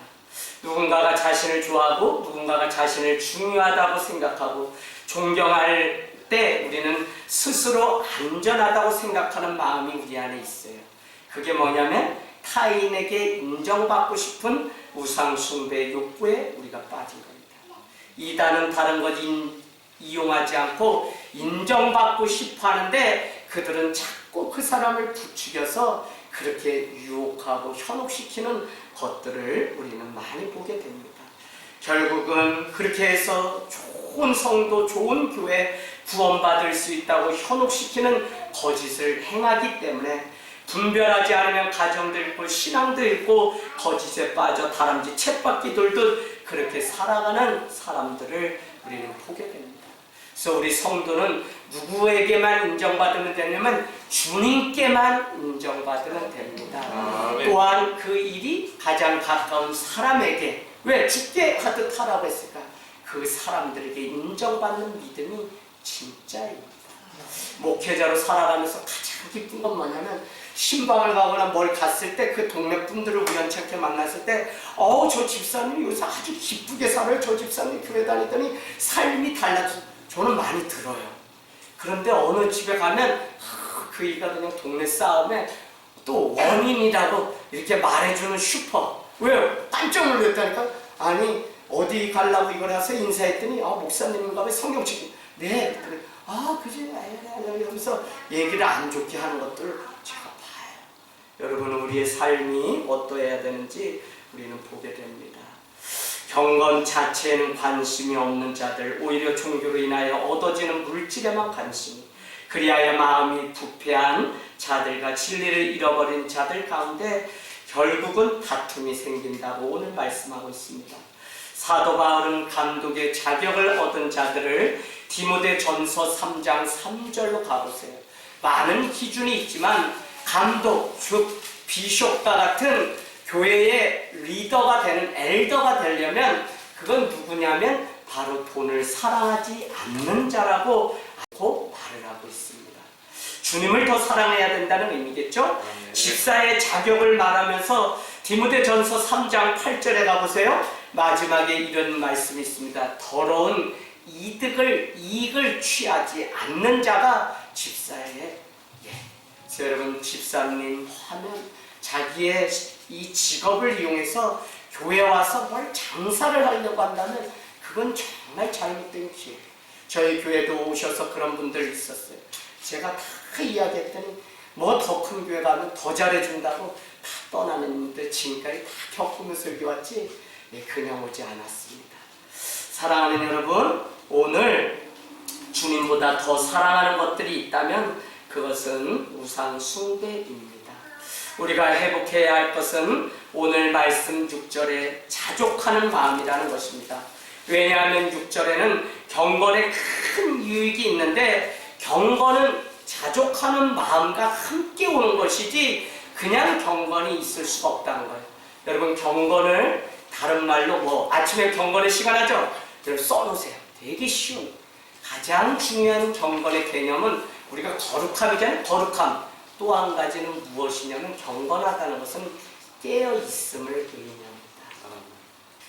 Speaker 1: 누군가가 자신을 좋아하고 누군가가 자신을 중요하다고 생각하고 존경할 때 우리는 스스로 안전하다고 생각하는 마음이 우리 안에 있어요. 그게 뭐냐면 타인에게 인정받고 싶은 우상숭배 욕구에 우리가 빠진 겁니다. 이단은 다른 것 이용하지 않고 인정받고 싶어 하는데 그들은 자꾸 그 사람을 부추겨서 그렇게 유혹하고 현혹시키는 것들을 우리는 많이 보게 됩니다. 결국은 그렇게 해서 좋은 성도, 좋은 교회 구원받을 수 있다고 현혹시키는 거짓을 행하기 때문에 분별하지 않으면 가정도 잃고 신앙도 잃고 거짓에 빠져 다람쥐 쳇바퀴 돌듯 그렇게 살아가는 사람들을 우리는 보게 됩니다. 그래서 우리 성도는 누구에게만 인정받으면 되냐면 주님께만 인정받으면 됩니다. 또한 그 일이 가장 가까운 사람에게, 왜 죽게 하듯 하라고 했을까? 그 사람들에게 인정받는 믿음이 진짜입니다. 목회자로 살아가면서 가장 기쁜 건 뭐냐면 신방을 가거나 뭘 갔을 때 그 동네 분들을 우연찮게 만났을 때 저 집사님 요새 아주 기쁘게 살아요. 저 집사님 교회 다니더니 삶이 달라져. 저는 많이 들어요. 그런데 어느 집에 가면 그 이가 그냥 동네 싸움에 또 원인이라고 이렇게 말해주는 슈퍼. 왜요? 깜짝 놀랐다니까. 아니 어디 가려고 이걸 해서 인사했더니 목사님인가 봐 성경책. 네. 그랬더니 그지? 이러면서 얘기를 안 좋게 하는 것들을 제가 봐요. 여러분 우리의 삶이 어떠해야 되는지 우리는 보게 됩니다. 경건 자체에는 관심이 없는 자들, 오히려 종교로 인하여 얻어지는 물질에만 관심이, 그리하여 마음이 부패한 자들과 진리를 잃어버린 자들 가운데 결국은 다툼이 생긴다고 오늘 말씀하고 있습니다. 사도 바울은 감독의 자격을 얻은 자들을 디모데전서 3장 3절로 가보세요. 많은 기준이 있지만 감독, 즉 비숍과 같은 교회의 리더가 되는 엘더가 되려면 그건 누구냐면 바로 돈을 사랑하지 않는 자라고 말을 하고 있습니다. 주님을 더 사랑해야 된다는 의미겠죠? 집사의 자격을 말하면서 디모데전서 3장 8절에 가보세요. 마지막에 이런 말씀이 있습니다. 더러운 이익을 취하지 않는 자가 집사예요. 그래서 여러분 집사님 하면 자기의 이 직업을 이용해서 교회 와서 뭘 장사를 하려고 한다면 그건 정말 잘못된 기회예요. 저희 교회도 오셔서 그런 분들 있었어요. 제가 다 이야기했더니 뭐 더 큰 교회 가면 더 잘해준다고 다 떠나는데 지금까지 다 겪으면서 여기 왔지 그냥 오지 않았습니다. 사랑하는 여러분, 오늘 주님보다 더 사랑하는 것들이 있다면 그것은 우상 숭배입니다. 우리가 회복해야 할 것은 오늘 말씀 6절에 자족하는 마음이라는 것입니다. 왜냐하면 6절에는 경건에 큰 유익이 있는데 경건은 자족하는 마음과 함께 오는 것이지 그냥 경건이 있을 수가 없다는 거예요. 여러분 경건을 다른 말로 아침에 경건의 시간 하죠? 여러분 써놓으세요. 되게 쉬운 가장 중요한 경건의 개념은 우리가 거룩함이잖아요. 거룩함. 또 한 가지는 무엇이냐면 경건하다는 것은 깨어있음을 의미합니다.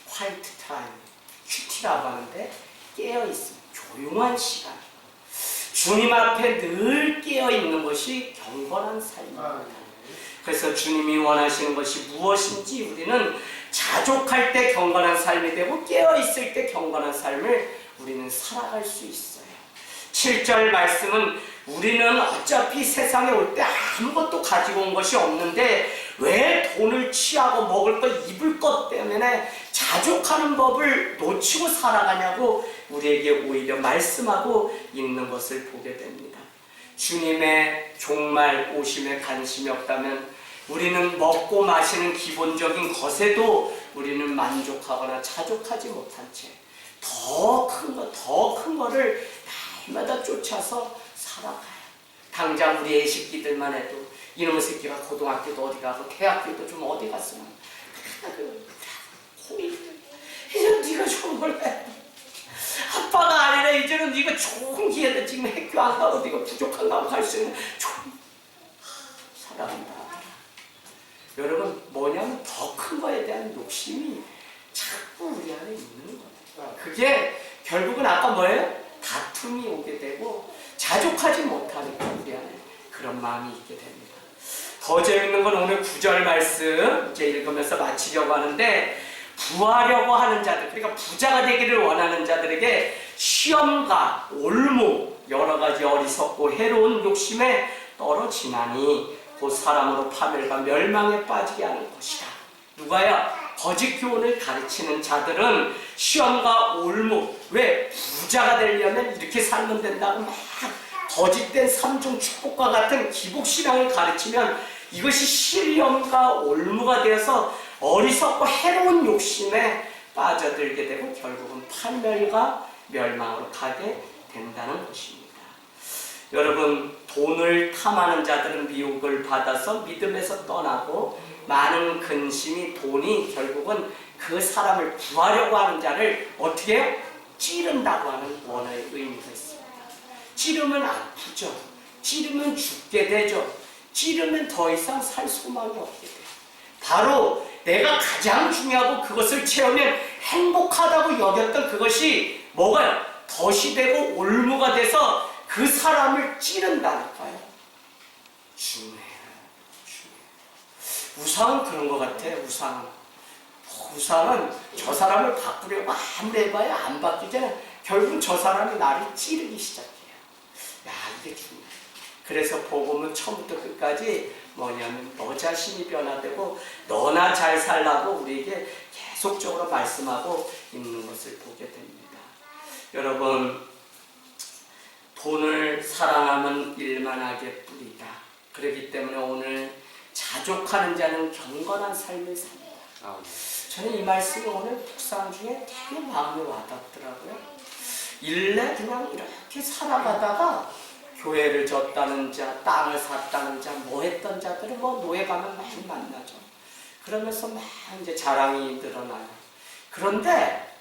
Speaker 1: 화이트 타임, 큐티라고 하는데 깨어있음, 조용한 시간. 주님 앞에 늘 깨어있는 것이 경건한 삶입니다. 그래서 주님이 원하시는 것이 무엇인지 우리는 자족할 때 경건한 삶이 되고 깨어있을 때 경건한 삶을 우리는 살아갈 수 있어요. 7절 말씀은 우리는 어차피 세상에 올 때 아무것도 가지고 온 것이 없는데 왜 돈을 취하고 먹을 것 입을 것 때문에 자족하는 법을 놓치고 살아가냐고 우리에게 오히려 말씀하고 있는 것을 보게 됩니다. 주님의 종말 오심에 관심이 없다면 우리는 먹고 마시는 기본적인 것에도 우리는 만족하거나 자족하지 못한 채 더 큰 거를 날마다 쫓아서 살아가요. 당장 우리 애식기들만 해도 이놈의 새끼가 고등학교도 어디 가고 대학교도 좀 어디 갔으면 이제 네가 좋은 걸 해. 아빠가 아니라 이제는 네가 좋은 기회다. 지금 학교 안 가고 네가 부족한가 하고 갈 수 있는 좋은 사랑한다. 여러분 뭐냐면 더 큰 거에 대한 욕심이 자꾸 우리 안에 있는 거예요. 그게 결국은 아까 뭐예요? 다툼이 오게 되고 자족하지 못하니까 우리 안에 그런 마음이 있게 됩니다. 더 재밌는 건 오늘 9절 말씀 이제 읽으면서 마치려고 하는데 부하려고 하는 자들, 그러니까 부자가 되기를 원하는 자들에게 시험과 올무, 여러 가지 어리석고 해로운 욕심에 떨어지나니 곧 사람으로 파멸과 멸망에 빠지게 하는 것이다. 누가요? 거짓 교훈을 가르치는 자들은 시험과 올무, 왜? 부자가 되려면 이렇게 살면 된다고 막 거짓된 삼중 축복과 같은 기복신앙을 가르치면 이것이 신념과 올무가 되어서 어리석고 해로운 욕심에 빠져들게 되고 결국은 판멸과 멸망으로 가게 된다는 것입니다. 여러분, 돈을 탐하는 자들은 미혹을 받아서 믿음에서 떠나고 많은 근심이 돈이 결국은 그 사람을 구하려고 하는 자를 어떻게 해요? 찌른다고 하는 원어의 의미가 있습니다. 찌르면 아프죠. 찌르면 죽게 되죠. 찌르면 더 이상 살 소망이 없게 돼요. 바로 내가 가장 중요하고 그것을 채우면 행복하다고 여겼던 그것이 뭐가요? 덫이 되고 올무가 돼서 그 사람을 찌른다니까요. 중요해요. 우상은 그런 것 같아요. 우상은 저 사람을 바꾸려고 아무리 해봐야 안 바뀌잖아요. 결국은 저 사람이 나를 찌르기 시작해요. 야, 이게 중요해요. 그래서 복음은 처음부터 끝까지 뭐냐면 너 자신이 변화되고 너나 잘 살라고 우리에게 계속적으로 말씀하고 있는 것을 보게 됩니다. 여러분, 돈을 사랑하면 일만하게 뿌리다. 그렇기 때문에 오늘 자족하는 자는 경건한 삶을 삽니다. 저는 이 말씀이 오늘 묵상 중에 되게 마음에 와닿더라고요. 일내 그냥 이렇게 살아가다가 교회를 졌다는 자, 땅을 샀다는 자, 뭐 했던 자들은 뭐 노예 가면 많이 만나죠. 그러면서 막 이제 자랑이 늘어나요. 그런데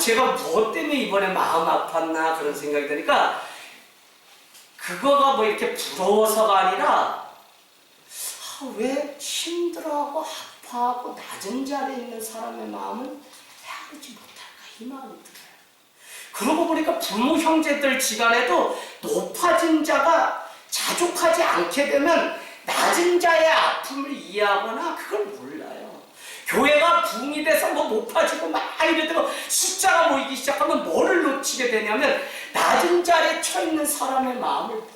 Speaker 1: 제가 무엇 때문에 이번에 마음 아팠나 그런 생각이 드니까 그거가 뭐 이렇게 부러워서가 아니라 왜 힘들어하고 아파하고 낮은 자리에 있는 사람의 마음은 헤아리지 못할까 이 마음이 들어요. 그러고 보니까 부모 형제들 지간에도 높아진 자가 자족하지 않게 되면 낮은 자의 아픔을 이해하거나 그걸 몰라요. 교회가 부흥이 돼서 뭐 높아지고 막 이러다가 숫자가 모이기 시작하면 뭐를 놓치게 되냐면 낮은 자리에 처있는 사람의 마음을 몰라요.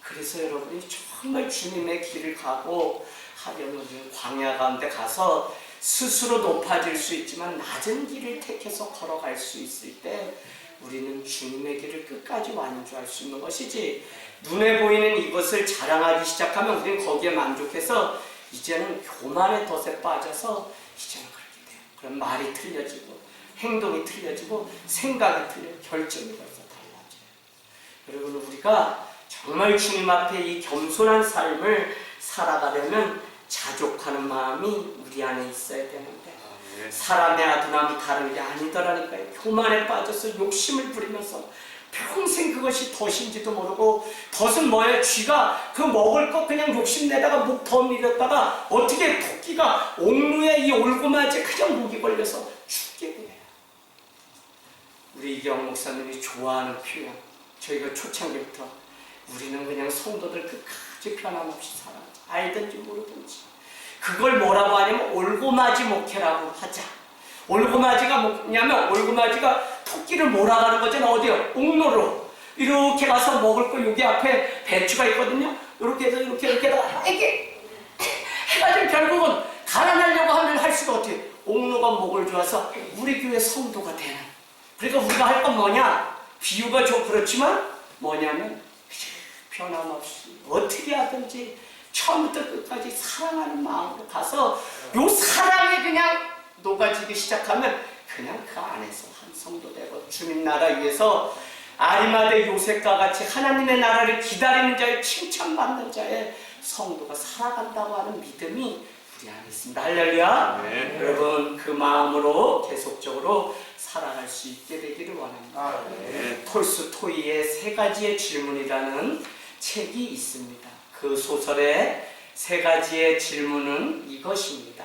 Speaker 1: 그래서 여러분이 정말 주님의 길을 가고 하려면 광야 가운데 가서 스스로 높아질 수 있지만 낮은 길을 택해서 걸어갈 수 있을 때 우리는 주님의 길을 끝까지 완주할 수 있는 것이지, 눈에 보이는 이것을 자랑하기 시작하면 우리는 거기에 만족해서 이제는 교만의 덫에 빠져서 이제는 그렇게 돼요. 그럼 말이 틀려지고 행동이 틀려지고 생각이 틀려 결정이 벌써 달라져요. 여러분, 우리가 정말 주님 앞에 이 겸손한 삶을 살아가려면 자족하는 마음이 우리 안에 있어야 되는데 사람의 아둔함이 다른 게 아니더라니까요. 교만에 빠져서 욕심을 부리면서 평생 그것이 덫인지도 모르고, 덫은 뭐예요? 쥐가 그 먹을 거 그냥 욕심내다가 목 더 밀었다가 어떻게 토끼가 옥루에 이 올고마지에 그냥 목이 걸려서 죽게 돼요. 우리 이경 목사님이 좋아하는 표현, 저희가 초창기부터 우리는 그냥 성도들 끝까지 변함없이 살아, 알든지 모르든지. 그걸 뭐라고 하냐면 올고마지 목회라고 하자. 올고마지가 뭐냐면 올고마지가 토끼를 몰아가는 거잖아. 어디요? 옥로로 이렇게 가서 먹을 거, 여기 앞에 배추가 있거든요. 이렇게 해서 이렇게 해서 이게 해가지고 결국은 가난하려고 하면 할수록 어떻게 옥로가 목을 좋아서 우리 교회 성도가 되는. 그러니까 우리가 할 건 뭐냐? 비유가 좀 그렇지만 뭐냐면 변함없이 어떻게 하든지 처음부터 끝까지 사랑하는 마음으로 가서 요 사랑이 그냥 녹아지기 시작하면 그냥 그 안에서 한 성도 되고 주님 나라 위해서 아리마대 요셉과 같이 하나님의 나라를 기다리는 자의 칭찬받는 자의 성도가 살아간다고 하는 믿음이 우리 안에 있습니다. 할렐루야. 네. 여러분, 그 마음으로 계속적으로 살아갈 수 있게 되기를 원합니다. 네. 톨스토이의 세 가지의 질문이라는 책이 있습니다. 그 소설의 세 가지의 질문은 이것입니다.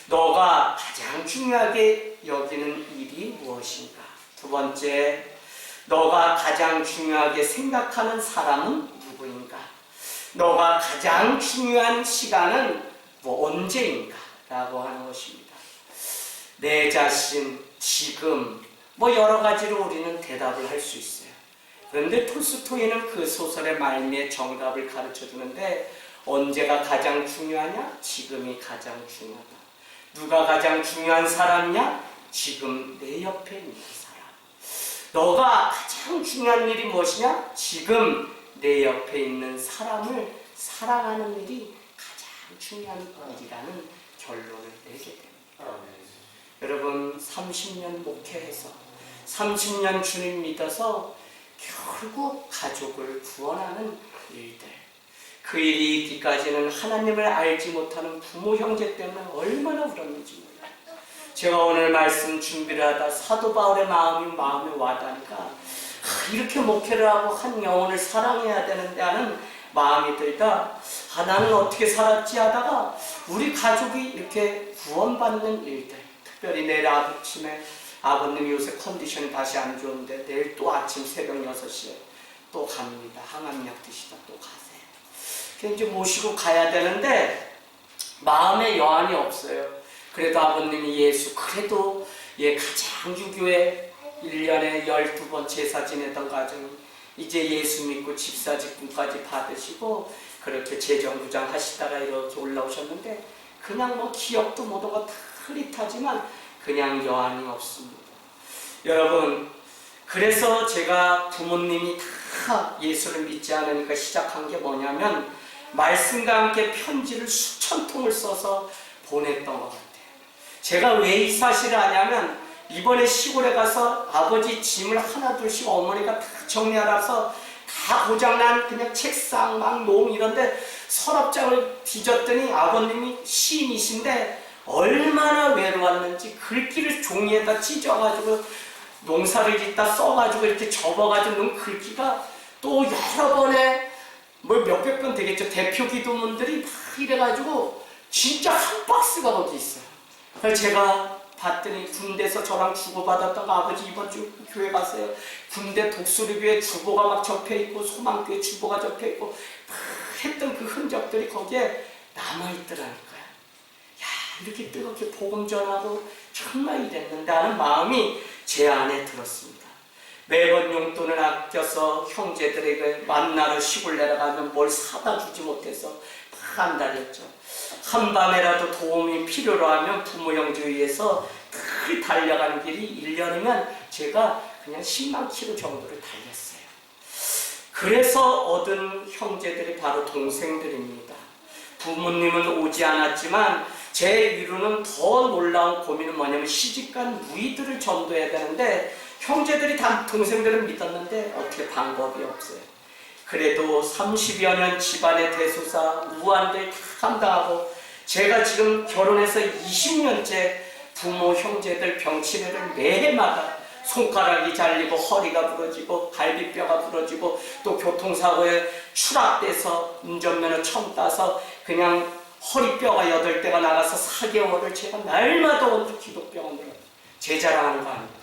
Speaker 1: 너가 가장 중요하게 여기는 일이 무엇인가? 두 번째, 너가 가장 중요하게 생각하는 사람은 누구인가? 너가 가장 중요한 시간은 언제인가? 라고 하는 것입니다. 내 자신, 지금, 여러 가지로 우리는 대답을 할 수 있어요. 그런데 톨스토이는 그 소설의 말미에 정답을 가르쳐 주는데, 언제가 가장 중요하냐? 지금이 가장 중요하다. 누가 가장 중요한 사람이냐? 지금 내 옆에 있는 사람. 너가 가장 중요한 일이 무엇이냐? 지금 내 옆에 있는 사람을 사랑하는 일이 가장 중요한 일이라는 결론을 내게 됩니다. 여러분 30년 목회해서 30년 주님 믿어서 결국 가족을 구원하는 일들, 그 일이 있기까지는 하나님을 알지 못하는 부모 형제 때문에 얼마나 울었는지 몰라요. 제가 오늘 말씀 준비를 하다 사도 바울의 마음에 와닿으니까 이렇게 목회를 하고 한 영혼을 사랑해야 되는데 하는 마음이 들다 나는 어떻게 살았지 하다가 우리 가족이 이렇게 구원받는 일들, 특별히 내일 아침에 아버님이 요새 컨디션이 다시 안 좋은데 내일 또 아침 새벽 6시에 또 갑니다. 항암약 드시다 또 가세요. 이제 모시고 가야 되는데 마음에 여한이 없어요. 그래도 아버님이 예수 그래도 가장 유교에 1년에 12번 제사 지내던 가정이 이제 예수 믿고 집사 직분까지 받으시고 그렇게 재정부장 하시다가 이렇게 올라오셨는데 그냥 뭐 기억도 못하고 다 흐릿하지만 그냥 여한이 없습니다. 여러분 그래서 제가 부모님이 다 예수를 믿지 않으니까 시작한 게 뭐냐면 말씀과 함께 편지를 수천 통을 써서 보냈던 것 같아요. 제가 왜 이 사실을 하냐면 이번에 시골에 가서 아버지 짐을 하나 둘씩 어머니가 다 정리하라서 다 고장난 그냥 책상 막 놓음 이런데 서랍장을 뒤졌더니 아버님이 시인이신데 얼마나 외로웠는지 글귀를 종이에다 찢어가지고 농사를 짓다 써가지고 이렇게 접어가지고 놓은 글귀가 또 여러 번에 뭐 몇백 번 되겠죠. 대표 기도문들이 막 이래가지고 진짜 한 박스가 거기 있어요. 그래서 제가 봤더니 군대에서 저랑 주고받았던 거 아버지 이번 주 교회 가세요. 군대 독수리교회 주보가 막 적혀있고 소망교회 주보가 적혀있고 막 했던 그 흔적들이 거기에 남아있더라니까요. 이렇게 뜨겁게 복음 전하고 정말 이랬는데 하는 마음이 제 안에 들었습니다. 매번 용돈을 아껴서 형제들에게 만나러 시골 내려가면 뭘 사다 주지 못해서 막 안달했죠. 한밤에라도 도움이 필요로 하면 부모 형제 위해서 늘 달려가는 길이 1년이면 제가 그냥 10만 킬로 정도를 달렸어요. 그래서 얻은 형제들이 바로 동생들입니다. 부모님은 오지 않았지만 제 위로는 더 놀라운 고민은 뭐냐면 시집간 누이들을 전도해야 되는데 형제들이 다 동생들은 믿었는데 어떻게 방법이 없어요. 그래도 30여 년 집안의 대소사 우환들 다 감당하고 제가 지금 결혼해서 20년째 부모 형제들 병치레를 매해마다 손가락이 잘리고 허리가 부러지고 갈비뼈가 부러지고 또 교통사고에 추락돼서 운전면허 처음 따서 그냥 허리뼈가 8대가 나가서 4개월을 제가 날마다 온 기독병원으로 제 자랑하는 거 아닙니다.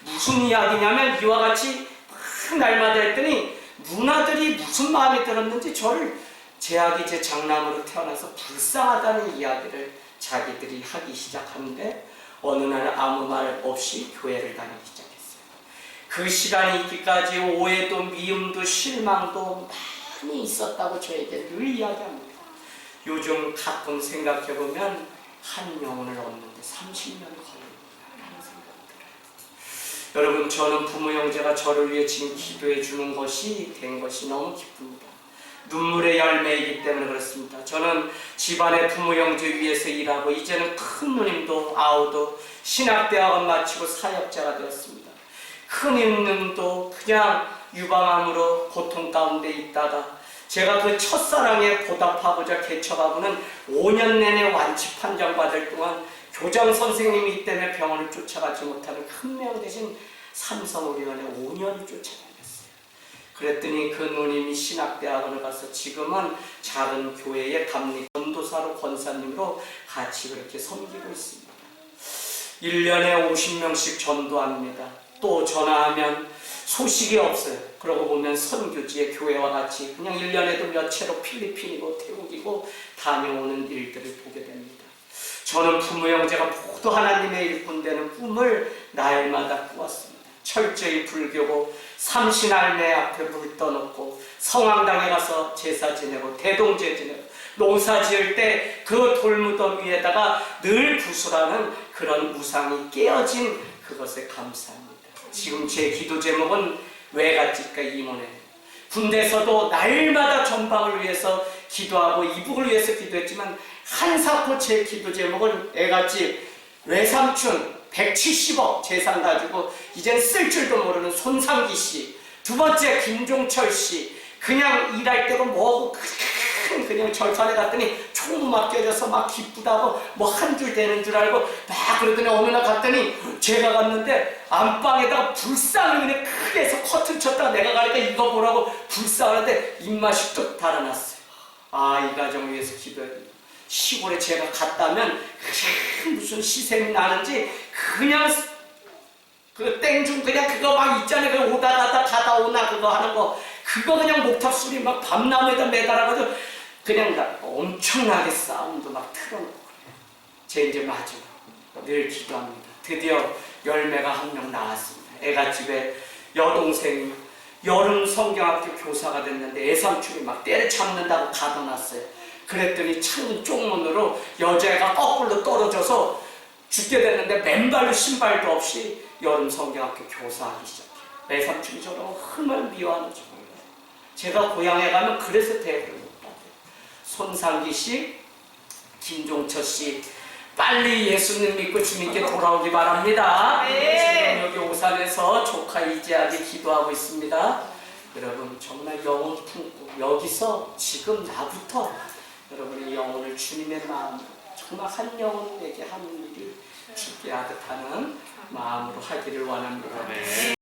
Speaker 1: 무슨 이야기냐면 이와 같이 막 날마다 했더니 누나들이 무슨 마음이 들었는지 저를 제 아기 제 장남으로 태어나서 불쌍하다는 이야기를 자기들이 하기 시작하는데 어느 날 아무 말 없이 교회를 다니기 시작했어요. 그 시간이 있기까지 오해도 미움도 실망도 많이 있었다고 저에게 늘 이야기합니다. 요즘 가끔 생각해보면 한 영혼을 얻는데 30년 걸린다는 생각이 들어요. 여러분 저는 부모 형제가 저를 위해 지금 기도해 주는 것이 된 것이 너무 기쁩니다. 눈물의 열매이기 때문에 그렇습니다. 저는 집안의 부모 형제 위해서 일하고 이제는 큰 누님도 아우도 신학대학원 마치고 사역자가 되었습니다. 큰 누님도 그냥 유방암으로 고통 가운데 있다가 제가 그 첫사랑에 보답하고자 개척하고는 5년 내내 완치 판정 받을 동안 교장 선생님이 때문에 병원을 쫓아가지 못하는 큰명 대신 삼성의료원에 5년을 쫓아다녔어요. 그랬더니 그 누님이 신학대학원을 가서 지금은 작은 교회의 감리 전도사로 권사님으로 같이 그렇게 섬기고 있습니다. 1년에 50명씩 전도합니다. 또 전화하면 소식이 없어요. 그러고 보면 선교지의 교회와 같이 그냥 1년에도 몇 채로 필리핀이고 태국이고 다녀오는 일들을 보게 됩니다. 저는 부모 형제가 모두 하나님의 일꾼 되는 꿈을 날마다 꾸었습니다. 철저히 불교고 삼신할매 앞에 물 떠놓고 성황당에 가서 제사 지내고 대동제 지내고 농사 지을 때 그 돌무덤 위에다가 늘 구슬하는 그런 우상이 깨어진 그것에 감사합니다. 지금 제 기도 제목은 왜 갔을까 이문에 군대에서도 날마다 전방을 위해서 기도하고 이북을 위해서 기도했지만 한사코 제 기도 제목은 애갓집 외삼촌 170억 재산 가지고 이젠 쓸 줄도 모르는 손상기 씨, 두 번째 김종철 씨, 그냥 일할 때도 뭐고 그냥 절판에 갔더니 총 맡겨져서 막 기쁘다고 뭐 한 줄 되는 줄 알고 막 그러더니 어느 날 갔더니 제가 갔는데 안방에다가 불상을 그냥 크게 해서 커튼 쳤다가 내가 가니까 이거 보라고 불상하는데 입맛이 뚝 달아났어요. 아, 이 가정 위해서 기도해야 돼요. 시골에 제가 갔다면 무슨 희생이 나는지 그냥 그 땡중 그냥 그거 막 있잖아요. 그 오다 가다 가다 오나 그거 하는 거 그거 그냥 목탑 소리 막 밤나무에다 매달아가지고 그냥 엄청나게 싸움도 막 틀어놓고 그래요. 제 이제 마지막 늘 기도합니다. 드디어 열매가 한 명 나왔습니다. 애갓집에 여동생이 여름 성경학교 교사가 됐는데 애삼촌이 막 때려잡는다고 가둬놨어요. 그랬더니 창문 쪽문으로 여자애가 거꾸로 떨어져서 죽게 됐는데 맨발로 신발도 없이 여름 성경학교 교사하기 시작해요. 애삼촌이 저를 얼마나 미워하는지 몰라요. 제가 고향에 가면 그래서 대우를 못 받아요. 손상기 씨, 김종철 씨 빨리 예수님 믿고 주님께 돌아오기 바랍니다. 지금 여기 오산에서 조카 이재학이 기도하고 있습니다. 여러분 정말 영혼 품고 여기서 지금 나부터 여러분의 영혼을 주님의 마음으로 정말 한 영혼에게 하는 일을 죽게 하듯 하는 마음으로 하기를 원합니다.